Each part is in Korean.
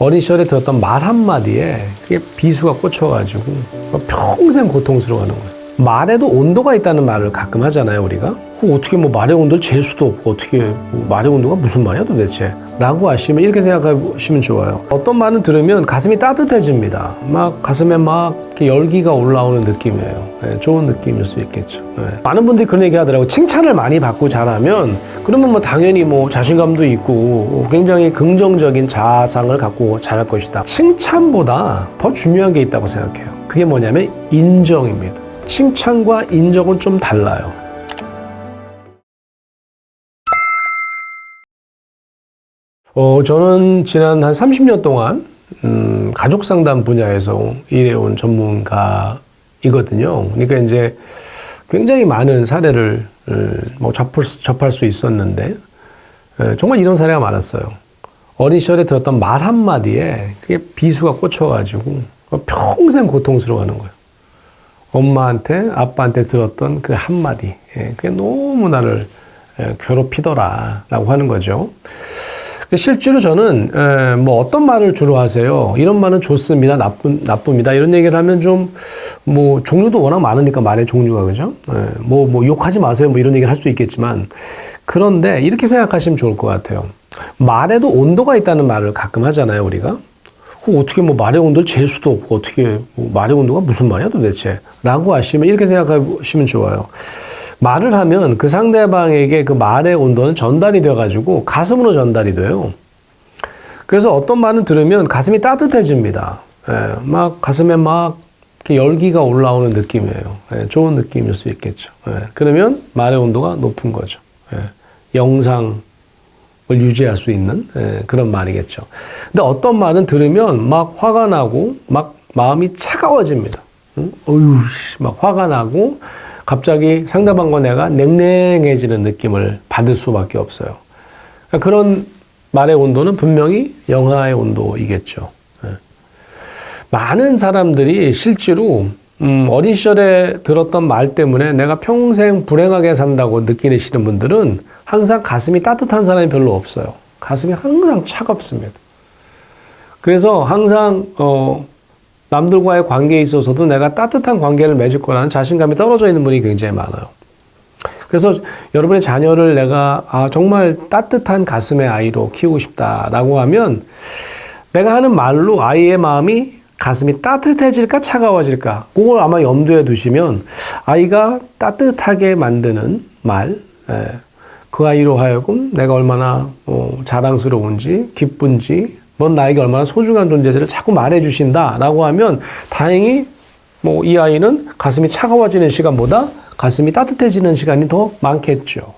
어린 시절에 들었던 말 한마디에 그게 비수가 꽂혀가지고 평생 고통스러워하는 거예요. 말에도 온도가 있다는 말을 가끔 하잖아요, 우리가. 어떻게 뭐 말의 온도를 잴 수도 없고 어떻게 뭐 말의 온도가 무슨 말이야 도대체? 라고 하시면 이렇게 생각하시면 좋아요. 어떤 말은 들으면 가슴이 따뜻해집니다. 막 가슴에 막 이렇게 열기가 올라오는 느낌이에요. 네, 좋은 느낌일 수 있겠죠. 네. 많은 분들이 그런 얘기 하더라고요. 칭찬을 많이 받고 자라면 그러면 뭐 당연히 뭐 자신감도 있고 굉장히 긍정적인 자아상을 갖고 자랄 것이다. 칭찬보다 더 중요한 게 있다고 생각해요. 그게 뭐냐면 인정입니다. 칭찬과 인정은 좀 달라요. 저는 지난 한 30년 동안 가족 상담 분야에서 일해온 전문가이거든요. 그러니까 이제 굉장히 많은 사례를 뭐 접할 수 있었는데 정말 이런 사례가 많았어요. 어린 시절에 들었던 말 한마디에 그게 비수가 꽂혀가지고 평생 고통스러워하는 거예요. 엄마한테 아빠한테 들었던 그 한마디, 그게 너무 나를 괴롭히더라라고 하는 거죠. 실제로 저는 뭐 어떤 말을 주로 하세요? 이런 말은 좋습니다, 나쁩니다. 이런 얘기를 하면 좀 뭐 종류도 워낙 많으니까 말의 종류가, 그죠? 뭐 욕하지 마세요, 뭐 이런 얘기를 할 수 있겠지만, 그런데 이렇게 생각하시면 좋을 것 같아요. 말에도 온도가 있다는 말을 가끔 하잖아요, 우리가. 어떻게 뭐 말의 온도를 잴 수도 없고 어떻게 뭐 말의 온도가 무슨 말이야 도대체? 라고 하시면 이렇게 생각하시면 좋아요. 말을 하면 그 상대방에게 그 말의 온도는 전달이 돼가지고 가슴으로 전달이 돼요. 그래서 어떤 말은 들으면 가슴이 따뜻해집니다. 막 가슴에 막 이렇게 열기가 올라오는 느낌이에요. 좋은 느낌일 수 있겠죠. 그러면 말의 온도가 높은 거죠. 영상을 유지할 수 있는 그런 말이겠죠. 근데 어떤 말은 들으면 막 화가 나고 막 마음이 차가워집니다. 막 화가 나고 갑자기 상대방과 내가 냉랭해지는 느낌을 받을 수밖에 없어요. 그런 말의 온도는 분명히 영하의 온도이겠죠. 많은 사람들이 실제로 어린 시절에 들었던 말 때문에 내가 평생 불행하게 산다고 느끼시는 분들은 항상 가슴이 따뜻한 사람이 별로 없어요. 가슴이 항상 차갑습니다. 그래서 항상 남들과의 관계에 있어서도 내가 따뜻한 관계를 맺을 거라는 자신감이 떨어져 있는 분이 굉장히 많아요. 그래서 여러분의 자녀를 내가 정말 따뜻한 가슴의 아이로 키우고 싶다라고 하면 내가 하는 말로 아이의 마음이 가슴이 따뜻해질까 차가워질까 그걸 아마 염두에 두시면 아이가 따뜻하게 만드는 말, 그 아이로 하여금 내가 얼마나 자랑스러운지 기쁜지 넌 나에게 얼마나 소중한 존재를 자꾸 말해주신다라고 하면 다행히 뭐 이 아이는 가슴이 차가워지는 시간보다 가슴이 따뜻해지는 시간이 더 많겠죠.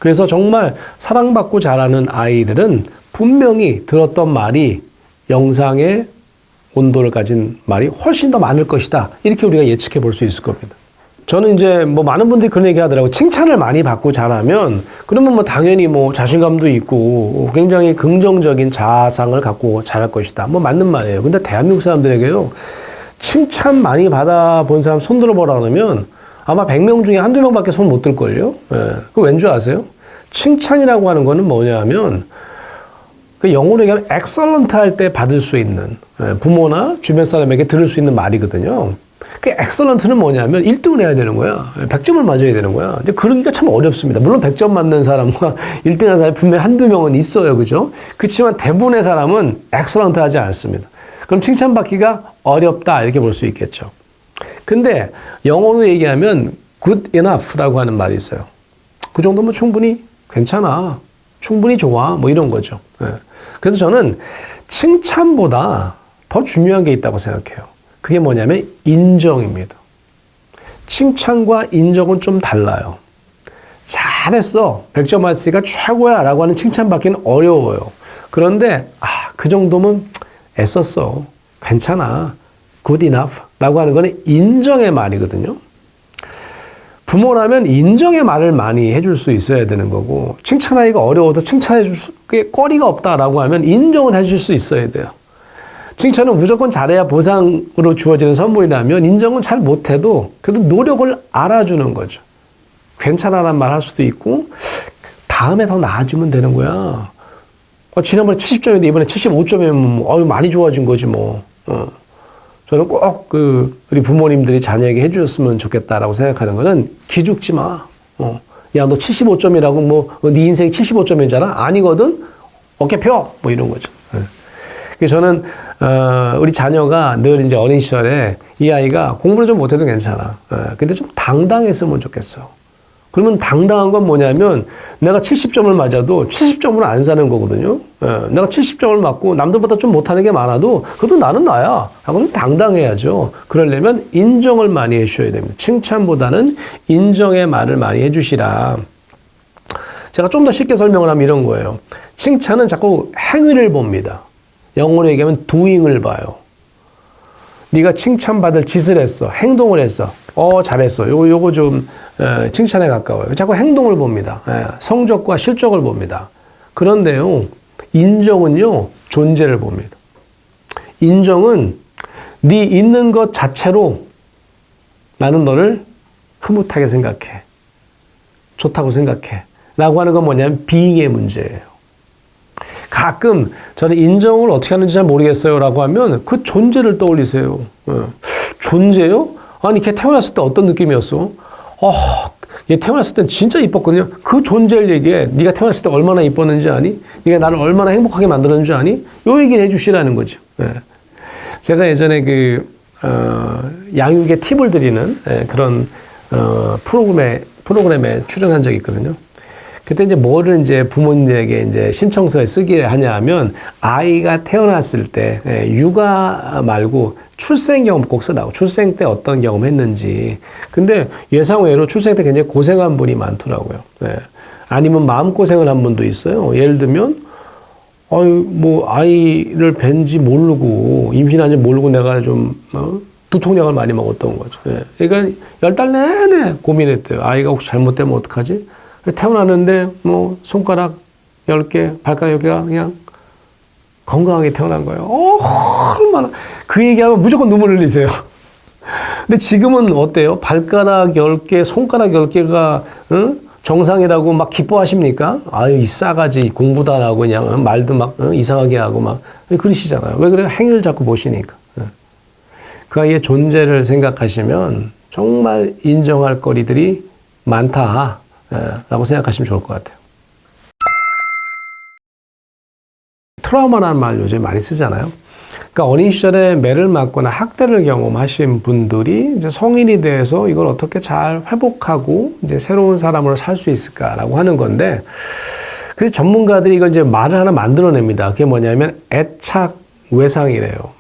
그래서 정말 사랑받고 자라는 아이들은 분명히 들었던 말이 영상의 온도를 가진 말이 훨씬 더 많을 것이다. 이렇게 우리가 예측해 볼 수 있을 겁니다. 저는 이제 뭐 많은 분들이 그런 얘기 하더라고요. 칭찬을 많이 받고 자라면 그러면 뭐 당연히 뭐 자신감도 있고 굉장히 긍정적인 자아상을 갖고 자랄 것이다. 뭐 맞는 말이에요. 근데 대한민국 사람들에게요. 칭찬 많이 받아본 사람 손 들어보라 그러면 아마 100명 중에 한두 명밖에 손 못 들걸요. 그거 왠 줄 아세요? 칭찬이라고 하는 거는 뭐냐 하면 그 영어로 얘기하면 excellent 할 때 받을 수 있는 부모나 주변 사람에게 들을 수 있는 말이거든요. 그 excellent는 뭐냐면 1등을 해야 되는 거야. 100점을 맞아야 되는 거야. 근데 그러기가 참 어렵습니다. 물론 100점 맞는 사람과 1등 한 사람이 분명히 한두 명은 있어요. 그죠? 그렇지만 대부분의 사람은 excellent 하지 않습니다. 그럼 칭찬받기가 어렵다. 이렇게 볼 수 있겠죠. 근데 영어로 얘기하면 good enough라고 하는 말이 있어요. 그 정도면 충분히 괜찮아. 충분히 좋아. 뭐 이런 거죠. 그래서 저는 칭찬보다 더 중요한 게 있다고 생각해요. 그게 뭐냐면 인정입니다. 칭찬과 인정은 좀 달라요. 잘했어. 100점 맞으니까 최고야 라고 하는 칭찬받기는 어려워요. 그런데 그 정도면 애썼어. 괜찮아. good enough 라고 하는 거는 인정의 말이거든요. 부모라면 인정의 말을 많이 해줄 수 있어야 되는 거고 칭찬하기가 어려워서 칭찬해 줄 게 거리가 없다라고 하면 인정을 해줄 수 있어야 돼요. 칭찬은 무조건 잘해야 보상으로 주어지는 선물이라면 인정은 잘 못해도 그래도 노력을 알아주는 거죠. 괜찮아라는 말 할 수도 있고 다음에 더 나아지면 되는 거야. 지난번에 70점인데 이번에 75점이면 뭐, 많이 좋아진 거지 뭐. 저는 꼭 우리 부모님들이 자녀에게 해주셨으면 좋겠다라고 생각하는 거는 기죽지 마. 야, 너 75점이라고 뭐, 네 인생이 75점이잖아? 아니거든? 어깨 펴! 뭐 이런 거죠. 그래서 저는, 우리 자녀가 늘 이제 어린 시절에 이 아이가 공부를 좀 못해도 괜찮아. 근데 좀 당당했으면 좋겠어. 그러면 당당한 건 뭐냐면 내가 70점을 맞아도 70점으로 안 사는 거거든요. 내가 70점을 맞고 남들보다 좀 못하는 게 많아도 그래도 나는 나야 하고 좀 당당해야죠. 그러려면 인정을 많이 해주셔야 됩니다. 칭찬보다는 인정의 말을 많이 해주시라. 제가 좀 더 쉽게 설명을 하면 이런 거예요. 칭찬은 자꾸 행위를 봅니다. 영어로 얘기하면 doing을 봐요. 네가 칭찬받을 짓을 했어. 행동을 했어. 잘했어. 요거 좀 칭찬에 가까워요. 자꾸 행동을 봅니다. 성적과 실적을 봅니다. 그런데요, 인정은요, 존재를 봅니다. 인정은 네 있는 것 자체로 나는 너를 흐뭇하게 생각해. 좋다고 생각해. 라고 하는 건 뭐냐면 being의 문제예요. 가끔 저는 인정을 어떻게 하는지 잘 모르겠어요 라고 하면 그 존재를 떠올리세요. 존재요? 아니 걔 태어났을 때 어떤 느낌이었어? 얘 태어났을 땐 진짜 이뻤거든요. 그 존재를 얘기해. 네가 태어났을 때 얼마나 이뻤는지 아니? 네가 나를 얼마나 행복하게 만들었는지 아니? 요 얘기를 해주시라는 거죠. 제가 예전에 양육의 팁을 드리는 그런 프로그램에 출연한 적이 있거든요. 그때 이제 뭐를 이제 부모님에게 이제 신청서에 쓰게 하냐면 아이가 태어났을 때 육아 말고 출생 경험 꼭 쓰라고. 출생 때 어떤 경험 했는지. 근데 예상외로 출생 때 굉장히 고생한 분이 많더라고요. 아니면 마음고생을 한 분도 있어요. 예를 들면 뭐 아이를 뵌지 모르고 임신한지 모르고 내가 좀 두통약을 많이 먹었던 거죠. 그러니까 10달 내내 고민했대요. 아이가 혹시 잘못되면 어떡하지? 태어났는데 뭐 손가락 10개, 발가락 10개가 그냥 건강하게 태어난 거예요. 얼마나 그 얘기하면 무조건 눈물 흘리세요. 근데 지금은 어때요? 발가락 10개, 손가락 10개가 정상이라고 막 기뻐하십니까? 아유 이 싸가지 공부도 안 하고 그냥 말도 막 이상하게 하고 막 그러시잖아요. 왜 그래요? 행위를 자꾸 보시니까. 그 아이의 존재를 생각하시면 정말 인정할 거리들이 많다. 라고 생각하시면 좋을 것 같아요. 트라우마라는 말 요즘 많이 쓰잖아요. 그러니까 어린 시절에 매를 맞거나 학대를 경험하신 분들이 이제 성인이 돼서 이걸 어떻게 잘 회복하고 이제 새로운 사람으로 살 수 있을까라고 하는 건데, 그래서 전문가들이 이걸 이제 말을 하나 만들어냅니다. 그게 뭐냐면 애착 외상이래요.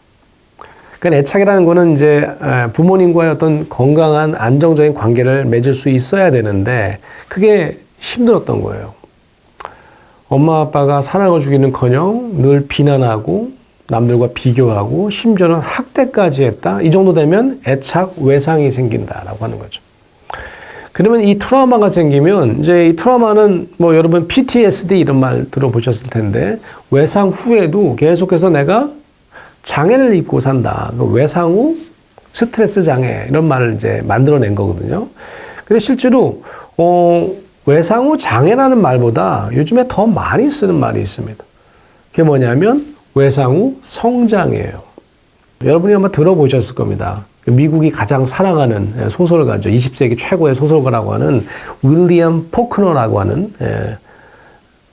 그러니까 애착이라는 거는 이제 부모님과의 어떤 건강한 안정적인 관계를 맺을 수 있어야 되는데 그게 힘들었던 거예요. 엄마 아빠가 사랑을 주기는커녕 늘 비난하고 남들과 비교하고 심지어는 학대까지 했다. 이 정도 되면 애착 외상이 생긴다라고 하는 거죠. 그러면 이 트라우마가 생기면 이제 이 트라우마는 뭐 여러분 PTSD 이런 말 들어보셨을 텐데 외상 후에도 계속해서 내가 장애를 입고 산다. 외상 후 스트레스 장애 이런 말을 이제 만들어낸 거거든요. 근데 실제로 외상 후 장애라는 말보다 요즘에 더 많이 쓰는 말이 있습니다. 그게 뭐냐면 외상 후 성장이에요. 여러분이 아마 들어보셨을 겁니다. 미국이 가장 사랑하는 소설가죠. 20세기 최고의 소설가라고 하는 윌리엄 포크너라고 하는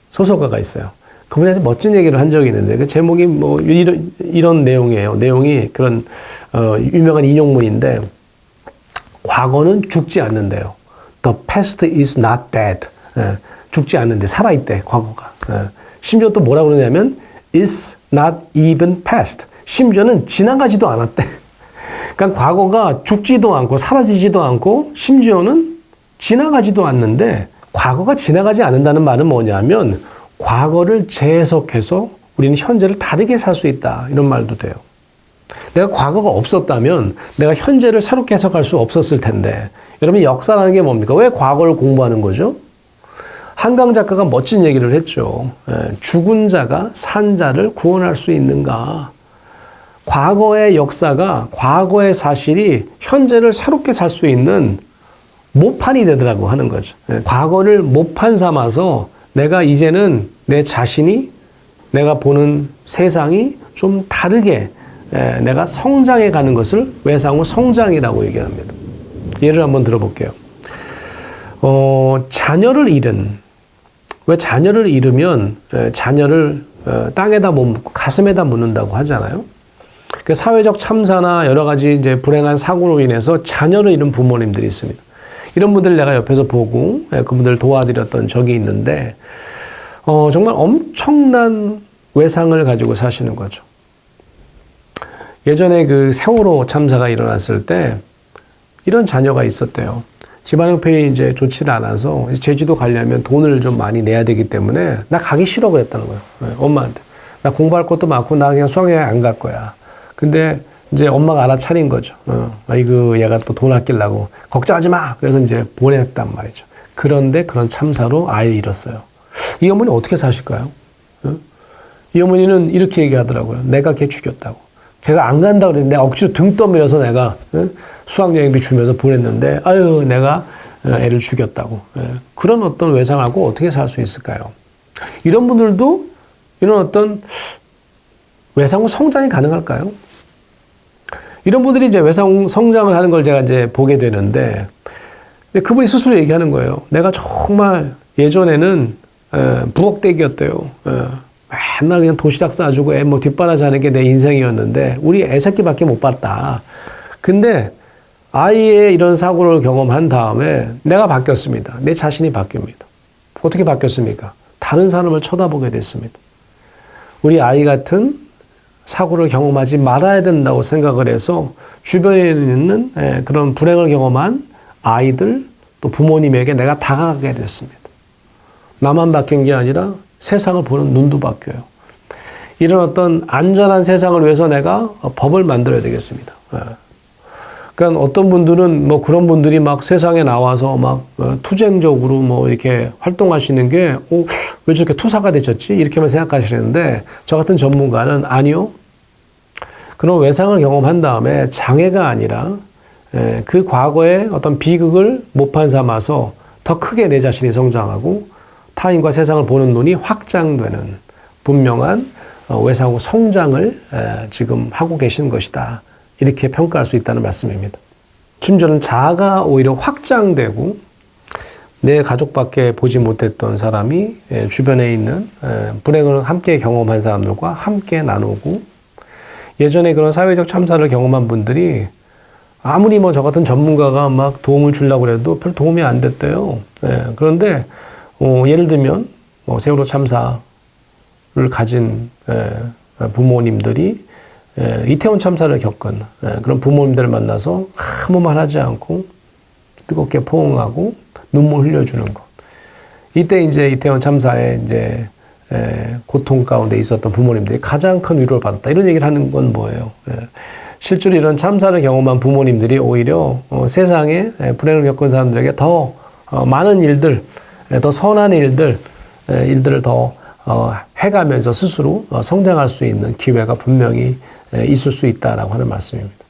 소설가가 있어요. 그분이 아주 멋진 얘기를 한 적이 있는데 그 제목이 뭐 이런 내용이에요. 내용이 그런 유명한 인용문인데 과거는 죽지 않는데요. The past is not dead. 죽지 않는데 살아있대 과거가. 심지어 또 뭐라고 그러냐면 is not even past. 심지어는 지나가지도 않았대. 그러니까 과거가 죽지도 않고 사라지지도 않고 심지어는 지나가지도 않는데 과거가 지나가지 않는다는 말은 뭐냐면 과거를 재해석해서 우리는 현재를 다르게 살 수 있다. 이런 말도 돼요. 내가 과거가 없었다면 내가 현재를 새롭게 해석할 수 없었을 텐데 여러분 역사라는 게 뭡니까? 왜 과거를 공부하는 거죠? 한강 작가가 멋진 얘기를 했죠. 죽은 자가 산 자를 구원할 수 있는가? 과거의 역사가 과거의 사실이 현재를 새롭게 살 수 있는 모판이 되더라고 하는 거죠. 과거를 모판 삼아서 내가 이제는 내 자신이 내가 보는 세상이 좀 다르게 내가 성장해 가는 것을 외상후 성장이라고 얘기합니다. 예를 한번 들어볼게요. 자녀를 잃은, 왜 자녀를 잃으면 자녀를 땅에다 못 묻고 가슴에다 묻는다고 하잖아요. 그 사회적 참사나 여러 가지 이제 불행한 사고로 인해서 자녀를 잃은 부모님들이 있습니다. 이런 분들 내가 옆에서 보고 그분들 도와드렸던 적이 있는데 정말 엄청난 외상을 가지고 사시는 거죠. 예전에 그 세월호 참사가 일어났을 때 이런 자녀가 있었대요. 집안 형편이 이제 좋지를 않아서 제주도 가려면 돈을 좀 많이 내야 되기 때문에 나 가기 싫어 그랬다는 거예요. 엄마한테. 나 공부할 것도 많고 나 그냥 수학여행 안 갈 거야. 근데 이제 엄마가 알아차린 거죠. 아이고 얘가 또 돈 아끼려고 걱정하지 마. 그래서 이제 보냈단 말이죠. 그런데 그런 참사로 아이를 잃었어요. 이 어머니 어떻게 사실까요? 이 어머니는 이렇게 얘기하더라고요. 내가 걔 죽였다고. 걔가 안 간다고 그랬는데 억지로 등 떠밀어서 내가 수학여행비 주면서 보냈는데 아유 내가 애를 죽였다고. 그런 어떤 외상하고 어떻게 살 수 있을까요? 이런 분들도 이런 어떤 외상 후 성장이 가능할까요? 이런 분들이 이제 외상 성장을 하는 걸 제가 이제 보게 되는데 그분이 스스로 얘기하는 거예요. 내가 정말 예전에는 부엌대기였대요. 맨날 그냥 도시락 싸주고 애 뭐 뒷바라지 하는 게 내 인생이었는데 우리 애 새끼밖에 못 봤다. 근데 아이의 이런 사고를 경험한 다음에 내가 바뀌었습니다. 내 자신이 바뀝니다. 어떻게 바뀌었습니까? 다른 사람을 쳐다보게 됐습니다. 우리 아이 같은 사고를 경험하지 말아야 된다고 생각을 해서 주변에 있는 그런 불행을 경험한 아이들 또 부모님에게 내가 다가가게 됐습니다. 나만 바뀐 게 아니라 세상을 보는 눈도 바뀌어요. 이런 어떤 안전한 세상을 위해서 내가 법을 만들어야 되겠습니다. 그러니까 어떤 분들은 뭐 그런 분들이 막 세상에 나와서 막 투쟁적으로 뭐 이렇게 활동하시는 게 왜 저렇게 투사가 되셨지? 이렇게만 생각하시는데 저 같은 전문가는 아니요. 그런 외상을 경험한 다음에 장애가 아니라 그 과거의 어떤 비극을 모판 삼아서 더 크게 내 자신이 성장하고 타인과 세상을 보는 눈이 확장되는 분명한 외상 후 성장을 지금 하고 계신 것이다. 이렇게 평가할 수 있다는 말씀입니다. 심지어는 자아가 오히려 확장되고 내 가족밖에 보지 못했던 사람이 주변에 있는 불행을 함께 경험한 사람들과 함께 나누고 예전에 그런 사회적 참사를 경험한 분들이 아무리 뭐 저 같은 전문가가 막 도움을 주려고 해도 별 도움이 안 됐대요. 그런데 예를 들면 세월호 참사를 가진 부모님들이 이태원 참사를 겪은 그런 부모님들을 만나서 아무 말 하지 않고 뜨겁게 포옹하고 눈물 흘려주는 것. 이때 이제 이태원 참사에 이제 고통 가운데 있었던 부모님들이 가장 큰 위로를 받았다. 이런 얘기를 하는 건 뭐예요? 실제로 이런 참사를 경험한 부모님들이 오히려 세상에 불행을 겪은 사람들에게 더 많은 일들, 더 선한 일들을 더 해가면서 스스로 성장할 수 있는 기회가 분명히 있을 수 있다라고 하는 말씀입니다.